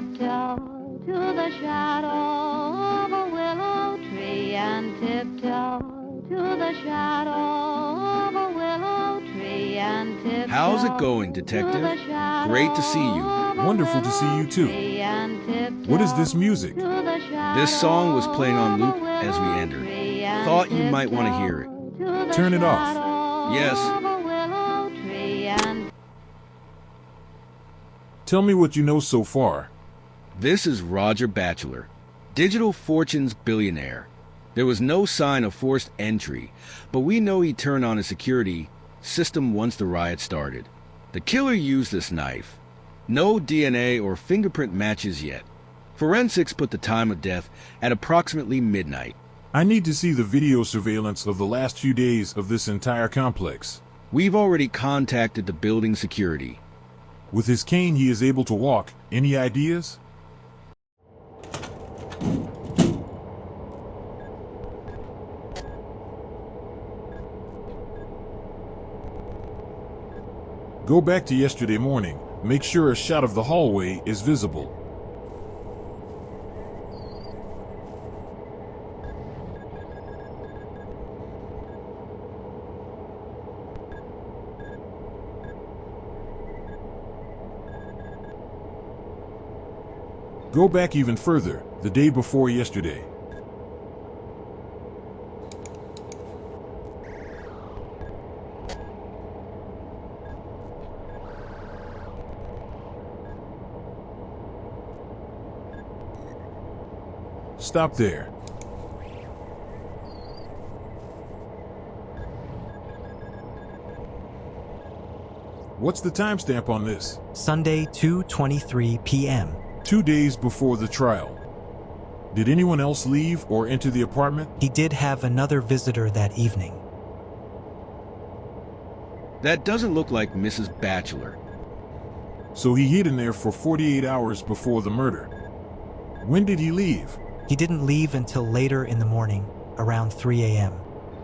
tiptoe to the shadow of a willow tree, and tiptoe to the shadow of a willow tree, and tiptoe. How's it going, Detective? Great to see you. Wonderful to see you too. What is this music? This song was playing on loop as we entered. Thought you might want to hear it. Turn it off. Yes. Tell me what you know so far. This is Roger Batchelor, Digital Fortunes billionaire. There was no sign of forced entry, but we know he turned on his security system once the riot started. The killer used this knife. No DNA or fingerprint matches yet. Forensics put the time of death at approximately midnight. I need to see the video surveillance of the last few days of this entire complex. We've already contacted the building security. With his cane, he is able to walk. Any ideas? Go back to yesterday morning. Make sure a shot of the hallway is visible. Go back even further, the day before yesterday. Stop there. What's the timestamp on this? Sunday, 2:23 p.m. 2 days before the trial. Did anyone else leave or enter the apartment? He did have another visitor that evening. That doesn't look like Mrs. Batchelor. So he hid in there for 48 hours before the murder. When did he leave? He didn't leave until later in the morning, around 3 a.m.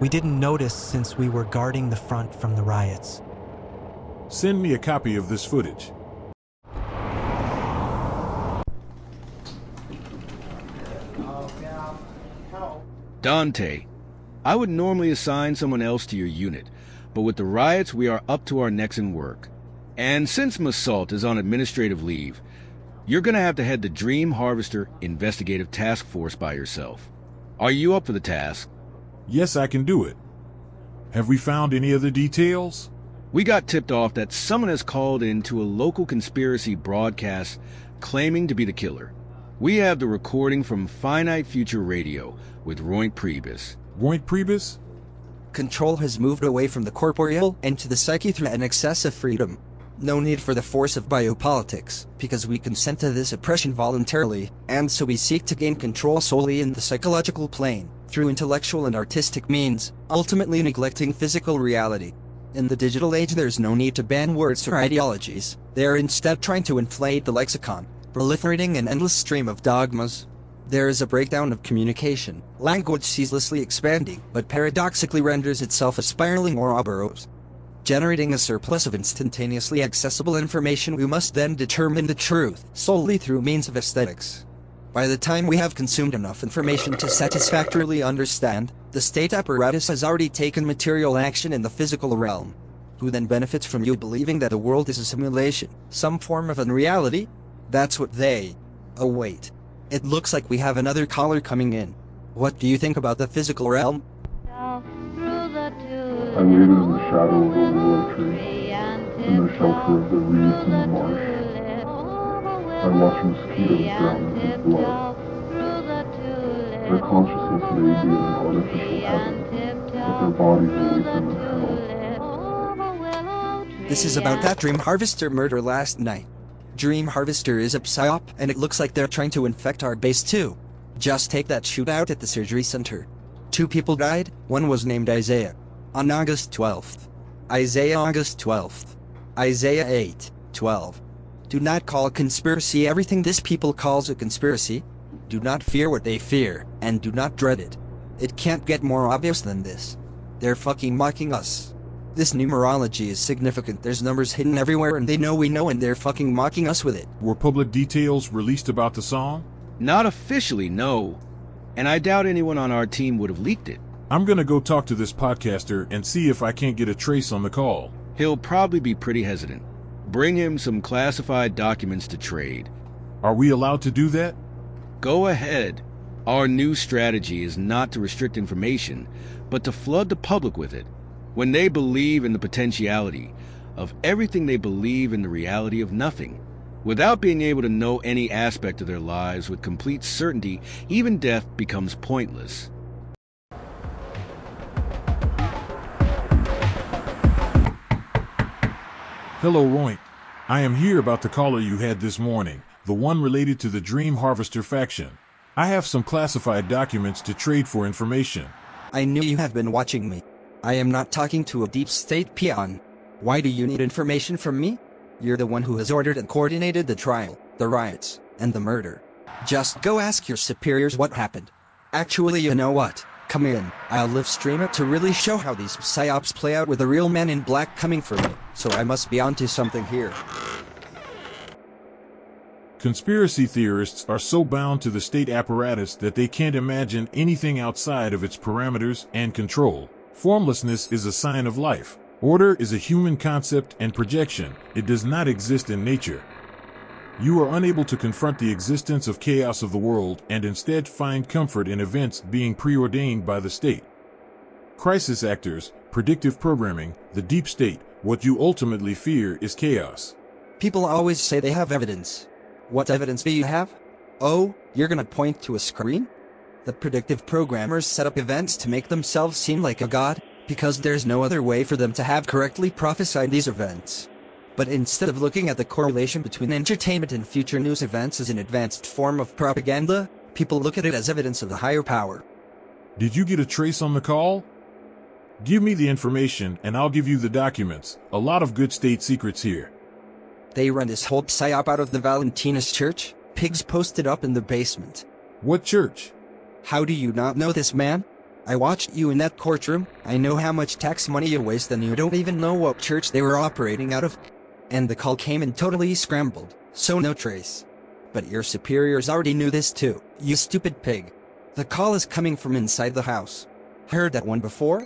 We didn't notice since we were guarding the front from the riots. Send me a copy of this footage. Dante, I would normally assign someone else to your unit, but with the riots we are up to our necks in work. And since Massault is on administrative leave, you're gonna have to head the Dream Harvester Investigative Task Force by yourself. Are you up for the task? Yes, I can do it. Have we found any other details? We got tipped off that someone has called in to a local conspiracy broadcast claiming to be the killer. We have the recording from Finite Future Radio with Roint Priebus. Roint Priebus? Control has moved away from the corporeal and to the psyche through an excess of freedom. No need for the force of biopolitics, because we consent to this oppression voluntarily, and so we seek to gain control solely in the psychological plane, through intellectual and artistic means, ultimately neglecting physical reality. In the digital age there's no need to ban words or ideologies, they are instead trying to inflate the lexicon, proliferating an endless stream of dogmas. There is a breakdown of communication, language ceaselessly expanding, but paradoxically renders itself a spiraling Ouroboros. Generating a surplus of instantaneously accessible information, we must then determine the truth solely through means of aesthetics. By the time we have consumed enough information to satisfactorily understand, the state apparatus has already taken material action in the physical realm. Who then benefits from you believing that the world is a simulation, some form of unreality? That's what they... Oh wait. It looks like we have another caller coming in. What do you think about the physical realm? I waited in the shadow of a willow tree, in the shelter of the reeds in the marsh. I watched mosquitoes drown in his blood. Their consciousness may be in an artificial heaven, but their bodies awaken in hell. This is about that Dream Harvester murder last night. Dream Harvester is a psyop, and it looks like they're trying to infect our base too. Just take that shootout at the surgery center. 2 people died, one was named Isaiah. On August 12th. Isaiah August 12th. Isaiah 8:12. Do not call a conspiracy everything this people calls a conspiracy. Do not fear what they fear, and do not dread it. It can't get more obvious than this. They're fucking mocking us. This numerology is significant. There's numbers hidden everywhere and they know we know and they're fucking mocking us with it. Were public details released about the song? Not officially, no. And I doubt anyone on our team would have leaked it. I'm gonna go talk to this podcaster and see if I can't get a trace on the call. He'll probably be pretty hesitant. Bring him some classified documents to trade. Are we allowed to do that? Go ahead. Our new strategy is not to restrict information, but to flood the public with it. When they believe in the potentiality of everything, they believe in the reality of nothing. Without being able to know any aspect of their lives with complete certainty, even death becomes pointless. Hello, Roink. I am here about the caller you had this morning, the one related to the Dream Harvester faction. I have some classified documents to trade for information. I knew you have been watching me. I am not talking to a deep state peon. Why do you need information from me? You're the one who has ordered and coordinated the trial, the riots, and the murder. Just go ask your superiors what happened. Actually, you know what? Come in. I'll live stream it to really show how these psyops play out with a real man in black coming for me. So I must be onto something here. Conspiracy theorists are so bound to the state apparatus that they can't imagine anything outside of its parameters and control. Formlessness is a sign of life. Order is a human concept and projection. It does not exist in nature. You are unable to confront the existence of chaos of the world and instead find comfort in events being preordained by the state. Crisis actors, predictive programming, the deep state, what you ultimately fear is chaos. People always say they have evidence. What evidence do you have? Oh, you're gonna point to a screen? The predictive programmers set up events to make themselves seem like a god, because there's no other way for them to have correctly prophesied these events. But instead of looking at the correlation between entertainment and future news events as an advanced form of propaganda, people look at it as evidence of the higher power. Did you get a trace on the call? Give me the information and I'll give you the documents. A lot of good state secrets here. They run this whole psyop out of the Valentinus church, pigs posted up in the basement. What church? How do you not know this, man? I watched you in that courtroom. I know how much tax money you waste and you don't even know what church they were operating out of. And the call came in totally scrambled, so no trace. But your superiors already knew this too, you stupid pig. The call is coming from inside the house. Heard that one before?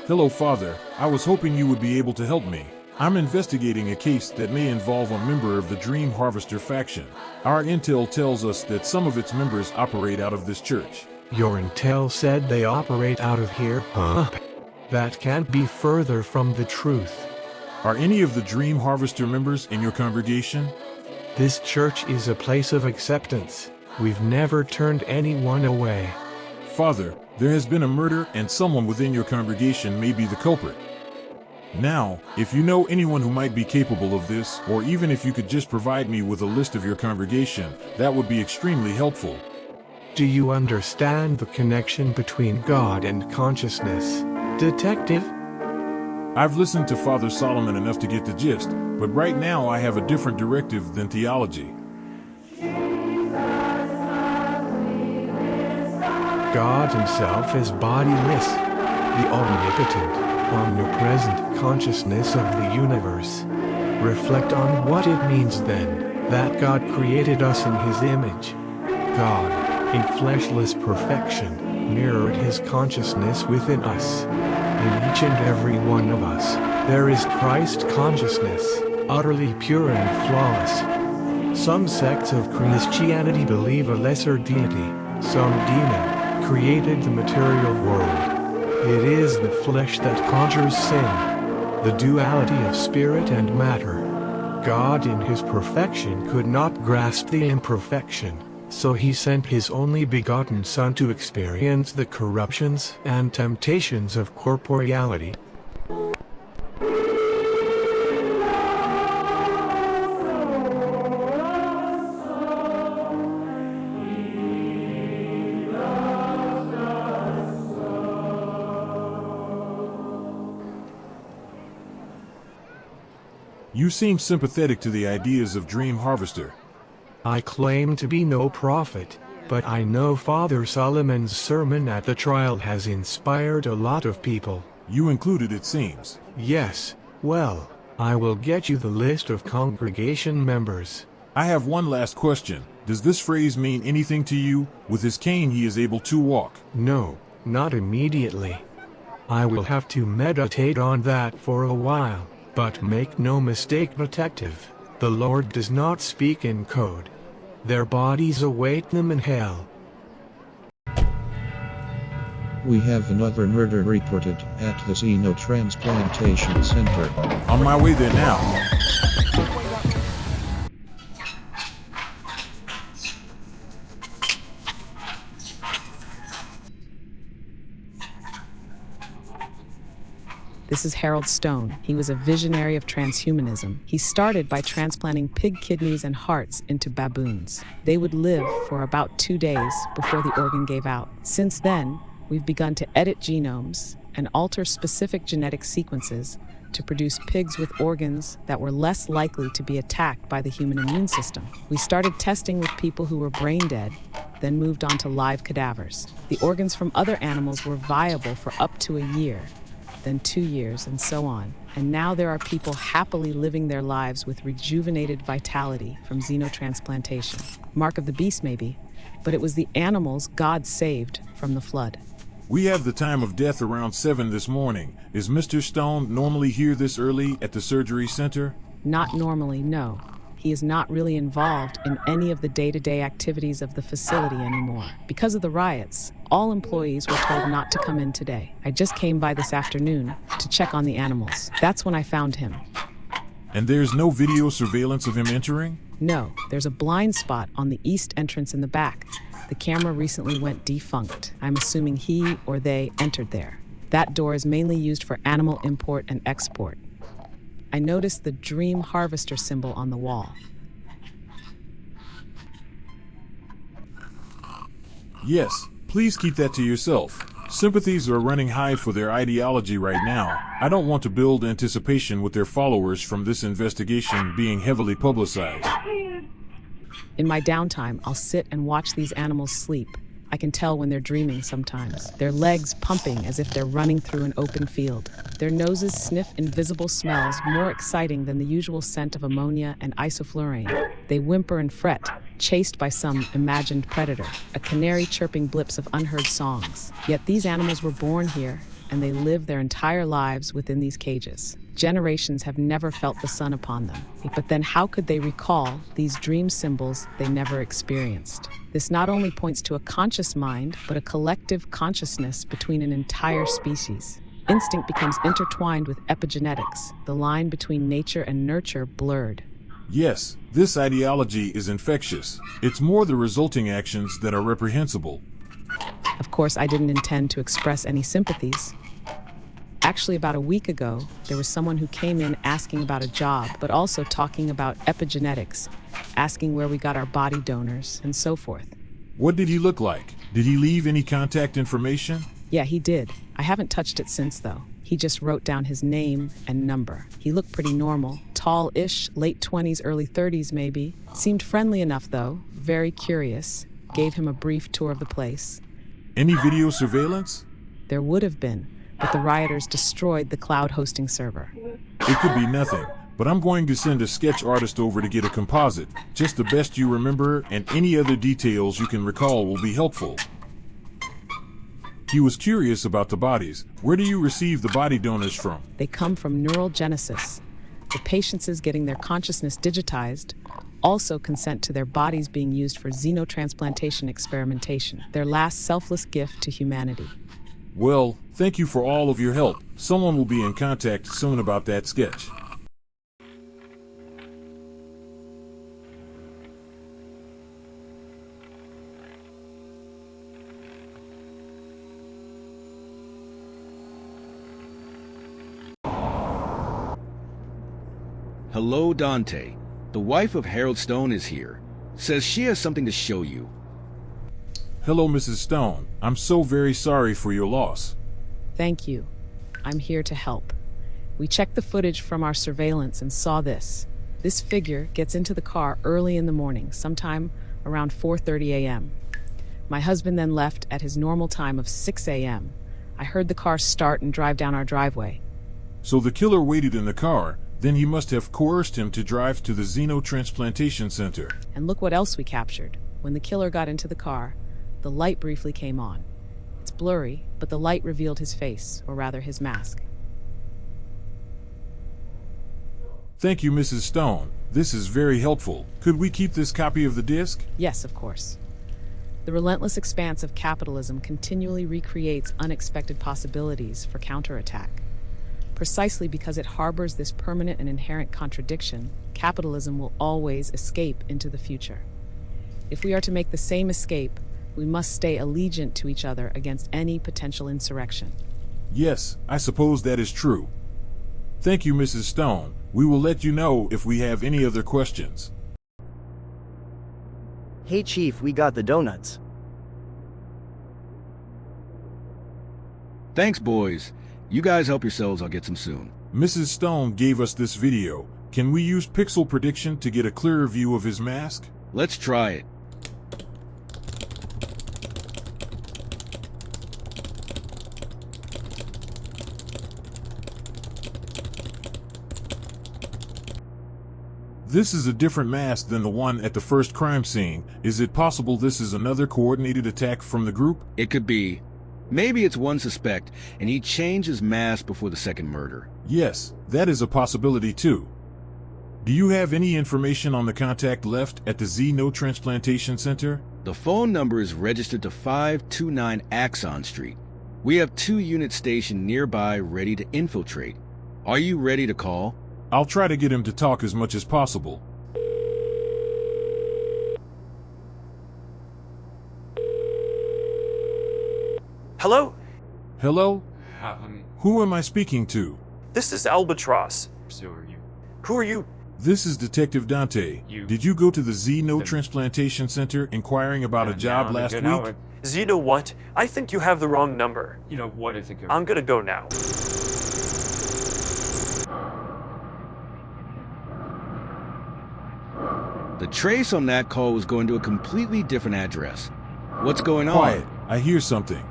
Hello, Father. I was hoping you would be able to help me. I'm investigating a case that may involve a member of the Dream Harvester faction. Our intel tells us that some of its members operate out of this church. Your intel said they operate out of here, huh? That can't be further from the truth. Are any of the Dream Harvester members in your congregation? This church is a place of acceptance. We've never turned anyone away. Father, there has been a murder and someone within your congregation may be the culprit. Now, if you know anyone who might be capable of this, or even if you could just provide me with a list of your congregation, that would be extremely helpful. Do you understand the connection between God and consciousness, Detective? I've listened to Father Solomon enough to get the gist, but right now I have a different directive than theology. God himself is bodiless, the omnipotent, omnipresent consciousness of the universe. Reflect on what it means then, that God created us in his image. God, in fleshless perfection, mirrored his consciousness within us. In each and every one of us, there is Christ consciousness, utterly pure and flawless. Some sects of Christianity believe a lesser deity, some demon, created the material world. It is the flesh that conjures sin, the duality of spirit and matter. God in his perfection could not grasp the imperfection, so he sent his only begotten Son to experience the corruptions and temptations of corporeality. You seem sympathetic to the ideas of Dream Harvester. I claim to be no prophet, but I know Father Solomon's sermon at the trial has inspired a lot of people. You included, it seems. Yes, well, I will get you the list of congregation members. I have one last question. Does this phrase mean anything to you? With his cane he is able to walk. No, not immediately. I will have to meditate on that for a while, but make no mistake, detective, the Lord does not speak in code. Their bodies await them in hell. We have another murder reported at the Xenotransplantation Center. On my way there now. This is Harold Stone. He was a visionary of transhumanism. He started by transplanting pig kidneys and hearts into baboons. They would live for about 2 days before the organ gave out. Since then, we've begun to edit genomes and alter specific genetic sequences to produce pigs with organs that were less likely to be attacked by the human immune system. We started testing with people who were brain dead, then moved on to live cadavers. The organs from other animals were viable for up to a year, then 2 years, and so on. And now there are people happily living their lives with rejuvenated vitality from xenotransplantation. Mark of the beast, maybe, but it was the animals God saved from the flood. We have the time of death around 7 this morning. Is Mr. Stone normally here this early at the surgery center? Not normally, no. He is not really involved in any of the day-to-day activities of the facility anymore. Because of the riots, all employees were told not to come in today. I just came by this afternoon to check on the animals. That's when I found him. And there's no video surveillance of him entering? No, there's a blind spot on the east entrance in the back. The camera recently went defunct. I'm assuming he or they entered there. That door is mainly used for animal import and export. I noticed the Dream Harvester symbol on the wall. Yes, please keep that to yourself. Sympathies are running high for their ideology right now. I don't want to build anticipation with their followers from this investigation being heavily publicized. In my downtime, I'll sit and watch these animals sleep. I can tell when they're dreaming sometimes. Their legs pumping as if they're running through an open field. Their noses sniff invisible smells more exciting than the usual scent of ammonia and isoflurane. They whimper and fret, chased by some imagined predator. A canary chirping blips of unheard songs. Yet these animals were born here, and they live their entire lives within these cages. Generations have never felt the sun upon them. But then how could they recall these dream symbols they never experienced? This not only points to a conscious mind, but a collective consciousness between an entire species. Instinct becomes intertwined with epigenetics, the line between nature and nurture blurred. Yes, this ideology is infectious. It's more the resulting actions that are reprehensible. Of course, I didn't intend to express any sympathies. Actually, about a week ago, there was someone who came in asking about a job, but also talking about epigenetics, asking where we got our body donors, and so forth. What did he look like? Did he leave any contact information? Yeah, he did. I haven't touched it since, though. He just wrote down his name and number. He looked pretty normal. Tall-ish, late 20s, early 30s maybe. Seemed friendly enough, though. Very curious. Gave him a brief tour of the place. Any video surveillance? There would have been, but the rioters destroyed the cloud hosting server. It could be nothing, but I'm going to send a sketch artist over to get a composite. Just the best you remember, and any other details you can recall will be helpful. He was curious about the bodies. Where do you receive the body donors from? They come from neural genesis. The patients getting their consciousness digitized also consent to their bodies being used for xenotransplantation experimentation, their last selfless gift to humanity. Well, thank you for all of your help. Someone will be in contact soon about that sketch. Hello, Dante. The wife of Harold Stone is here. Says she has something to show you. Hello, Mrs. Stone. I'm so very sorry for your loss. Thank you. I'm here to help. We checked the footage from our surveillance and saw this. This figure gets into the car early in the morning, sometime around 4:30 a.m. My husband then left at his normal time of 6 a.m. I heard the car start and drive down our driveway. So the killer waited in the car, then he must have coerced him to drive to the xenotransplantation center. And look what else we captured. When the killer got into the car, the light briefly came on. It's blurry, but the light revealed his face, or rather his mask. Thank you, Mrs. Stone. This is very helpful. Could we keep this copy of the disc? Yes, of course. The relentless expanse of capitalism continually recreates unexpected possibilities for counterattack. Precisely because it harbors this permanent and inherent contradiction, capitalism will always escape into the future. If we are to make the same escape, we must stay allegiant to each other against any potential insurrection. Yes, I suppose that is true. Thank you, Mrs. Stone. We will let you know if we have any other questions. Hey Chief, we got the donuts. Thanks, boys. You guys help yourselves, I'll get some soon. Mrs. Stone gave us this video. Can we use pixel prediction to get a clearer view of his mask? Let's try it. This is a different mask than the one at the first crime scene. Is it possible this is another coordinated attack from the group? It could be. Maybe it's one suspect, and he changed his mask before the second murder. Yes, that is a possibility too. Do you have any information on the contact left at the xenotransplantation center? The phone number is registered to 529 Axon Street. We have 2 units stationed nearby ready to infiltrate. Are you ready to call? I'll try to get him to talk as much as possible. Hello? Hello? Who am I speaking to? This is Albatross. So are you? Who are you? This is Detective Dante. Did you go to the xenotransplantation center inquiring about a job last week? Xeno what? I think you have the wrong number. You know what I think of. I'm gonna go now. The trace on that call was going to a completely different address. What's going on? Quiet. I hear something.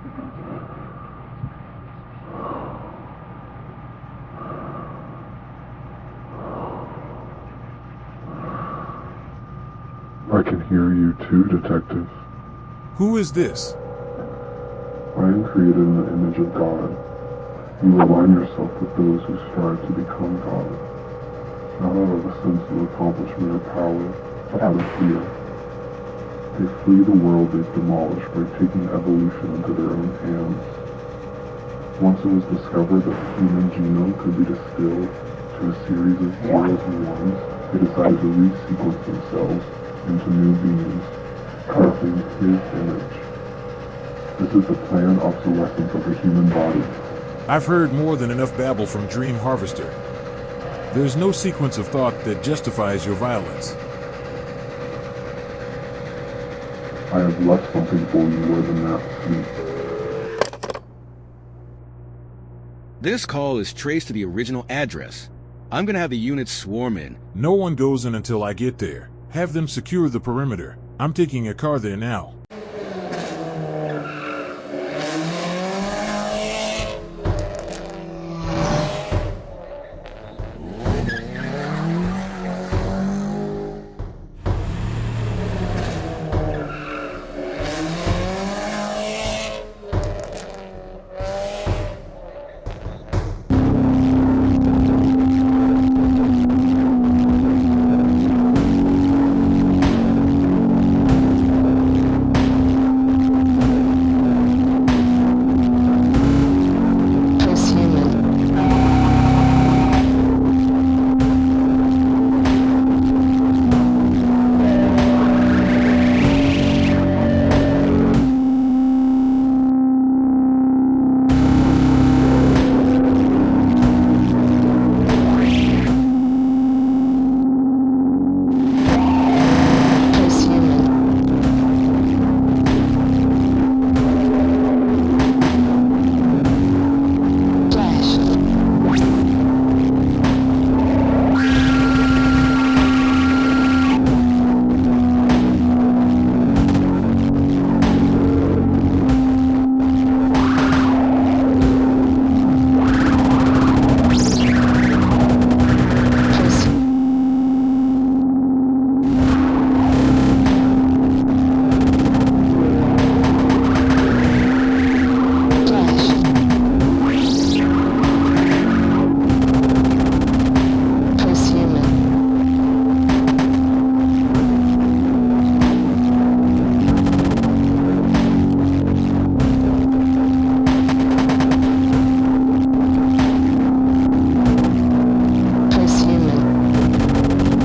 I can hear you too, Detective. Who is this? I am created in the image of God. You align yourself with those who strive to become God, not out of a sense of accomplishment or power, but out of fear. They flee the world they've demolished by taking evolution into their own hands. Once it was discovered that the human genome could be distilled to a series of zeros and ones, they decided to resequence themselves into new beings, crafting his image. This is the planned obsolescence of the human body. I've heard more than enough babble from Dream Harvester. There's no sequence of thought that justifies your violence. I have left something for you more than that, sweet. This call is traced to the original address. I'm gonna have the units swarm in. No one goes in until I get there. Have them secure the perimeter. I'm taking a car there now.